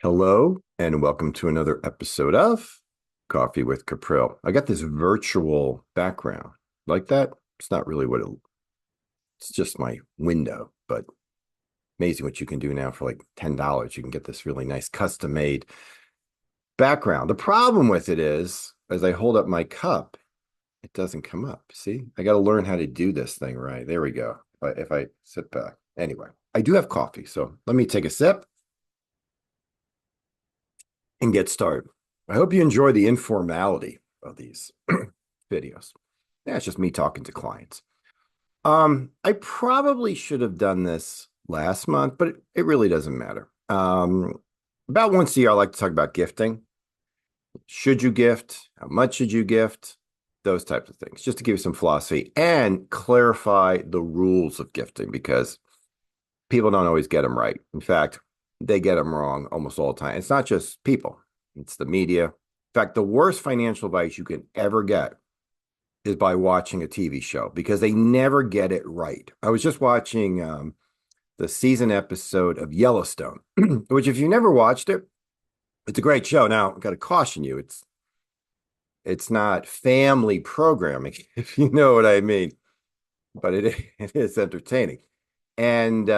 Hello, and welcome to another episode of Coffee with Capril. I got this virtual background like that. It's not really it's just my window, but amazing what you can do now for like $10. You can get this really nice custom made background. The problem with it is, as I hold up my cup, it doesn't come up. See, I got to learn how to do this thing right. There we go. If I sit back. Anyway, I do have coffee, so let me take a sip and get started. I hope you enjoy the informality of these videos. Yeah, it's just me talking to clients. I probably should have done this last month, but it really doesn't matter. About once a year, I like to talk about gifting. Should you gift? How much should you gift? Those types of things, just to give you some philosophy and clarify the rules of gifting because people don't always get them right. In fact, they get them wrong almost all the time. It's not just people, it's the media. In fact, the worst financial advice you can ever get is by watching a TV show because they never get it right. I was just watching the season episode of Yellowstone, which if you never watched it, it's a great show. Now, I've got to caution you, it's not family programming, if you know what I mean, but it is entertaining. And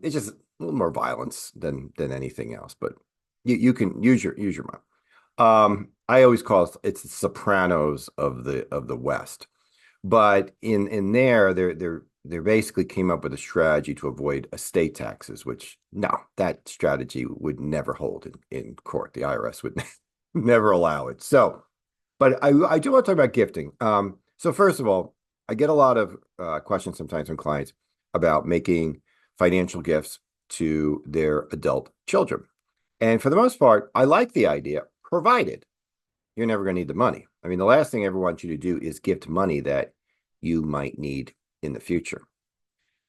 it's just a little more violence than anything else, but you can use your mind. I always call it's the Sopranos of the West. But in there, they basically came up with a strategy to avoid estate taxes, which no, that strategy would never hold in court. The IRS would never allow it. So, but I do want to talk about gifting. So first of all, I get a lot of questions sometimes from clients about making financial gifts to their adult children. And for the most part, I like the idea, provided you're never going to need the money. I mean, the last thing I ever want you to do is gift money that you might need in the future.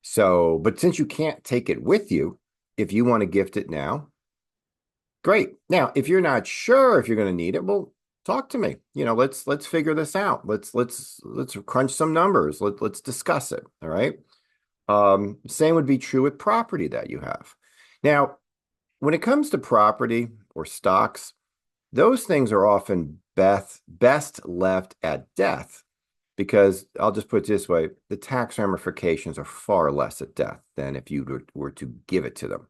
So, but since you can't take it with you, if you want to gift it now, great. Now, if you're not sure if you're going to need it, well, talk to me. Let's figure this out. Let's crunch some numbers. Let's discuss it. All right. Same would be true with property that you have. Now, when it comes to property or stocks, those things are often best left at death because I'll just put it this way, the tax ramifications are far less at death than if you were to give it to them.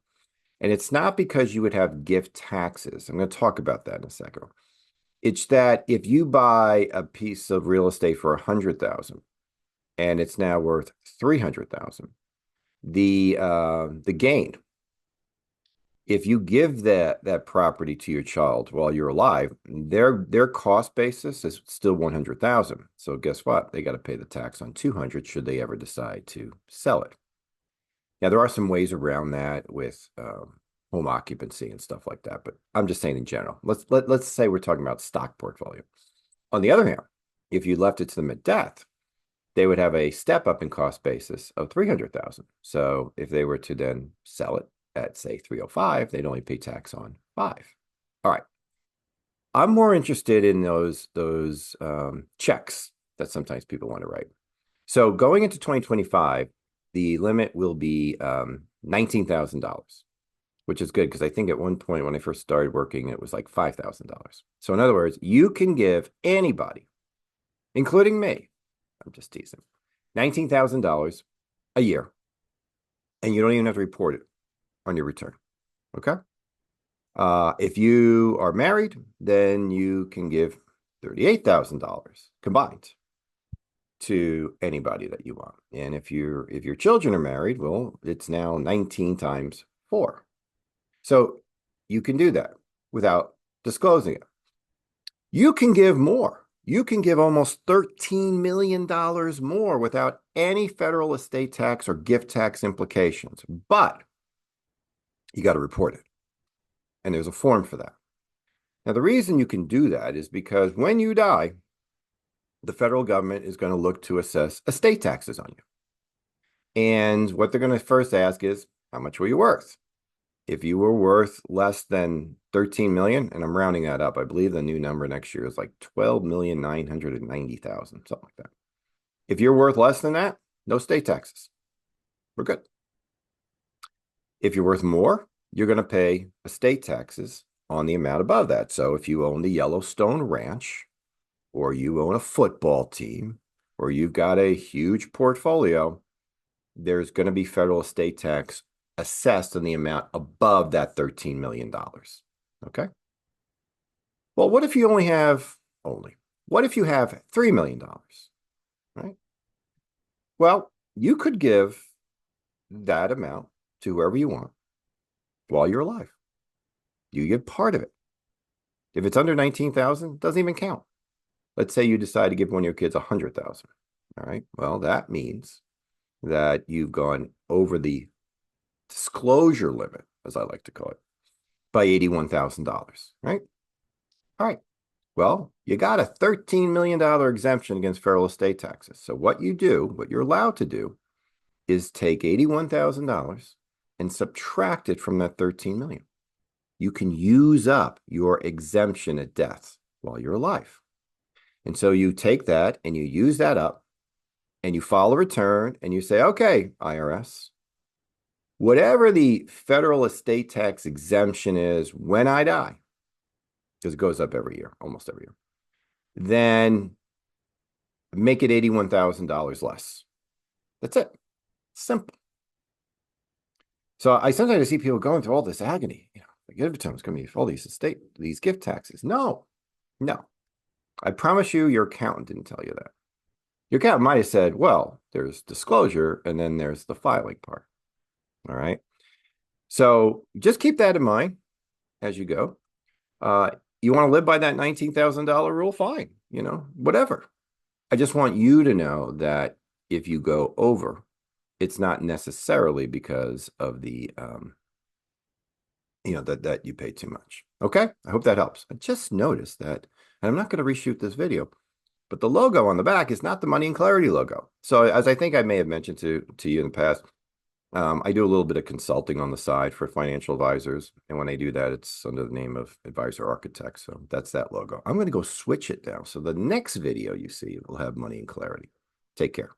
And it's not because you would have gift taxes. I'm going to talk about that in a second. It's that if you buy a piece of real estate for 100,000 and it's now worth 300,000, the gain, if you give that property to your child while you're alive, their cost basis is still 100,000. So guess what? They got to pay the tax on 200 should they ever decide to sell it. Now there are some ways around that with home occupancy and stuff like that, but I'm just saying in general. Let's say we're talking about stock portfolio. On the other hand, if you left it to them at death, they would have a step up in cost basis of 300,000. So if they were to then sell it at say 305, they'd only pay tax on 5. All right. I'm more interested in those checks that sometimes people want to write. So going into 2025, the limit will be $19,000, which is good because I think at one point when I first started working, it was like $5,000. So in other words, you can give anybody, including me, I'm just teasing, $19,000 a year, and you don't even have to report it on your return. Okay. If you are married, then you can give $38,000 combined to anybody that you want. And if your children are married, well, it's now 19 times 4. So you can do that without disclosing it. You can give more. You can give almost $13 million more without any federal estate tax or gift tax implications. But you got to report it. And there's a form for that. Now, the reason you can do that is because when you die, the federal government is going to look to assess estate taxes on you. And what they're going to first ask is, how much were you worth? If you were worth less than 13 million, and I'm rounding that up, I believe the new number next year is like 12,990,000, something like that. If you're worth less than that, no state taxes. We're good. If you're worth more, you're going to pay estate taxes on the amount above that. So if you own the Yellowstone Ranch, or you own a football team, or you've got a huge portfolio, there's going to be federal estate tax assessed on the amount above that $13 million. Okay. Well, what if you what if you have $3 million, right? Well, you could give that amount to whoever you want while you're alive. You get part of it. If it's under 19,000, it doesn't even count. Let's say you decide to give one of your kids 100,000. All right. Well, that means that you've gone over the disclosure limit, as I like to call it, by $81,000, right? All right. Well, you got a $13 million exemption against federal estate taxes. So what you're allowed to do is take $81,000 and subtract it from that 13 million. You can use up your exemption at death while you're alive. And so you take that and you use that up and you file a return and you say, okay, IRS, whatever the federal estate tax exemption is when I die, because it goes up every year, almost every year, then make it $81,000 less. That's it. Simple. So I sometimes see people going through all this agony. The gift time is going to be all these gift taxes. No. I promise you, your accountant didn't tell you that. Your accountant might have said, well, there's disclosure and then there's the filing part. All right. So just keep that in mind as you go. You want to live by that $19,000 rule? Fine. Whatever. I just want you to know that if you go over, it's not necessarily because of the, that you pay too much. Okay. I hope that helps. I just noticed that, and I'm not going to reshoot this video, but the logo on the back is not the Money and Clarity logo. So as I think I may have mentioned to you in the past, I do a little bit of consulting on the side for financial advisors. And when I do that, it's under the name of Advisor Architect. So that's that logo. I'm going to go switch it now. So the next video you see will have Money and Clarity. Take care.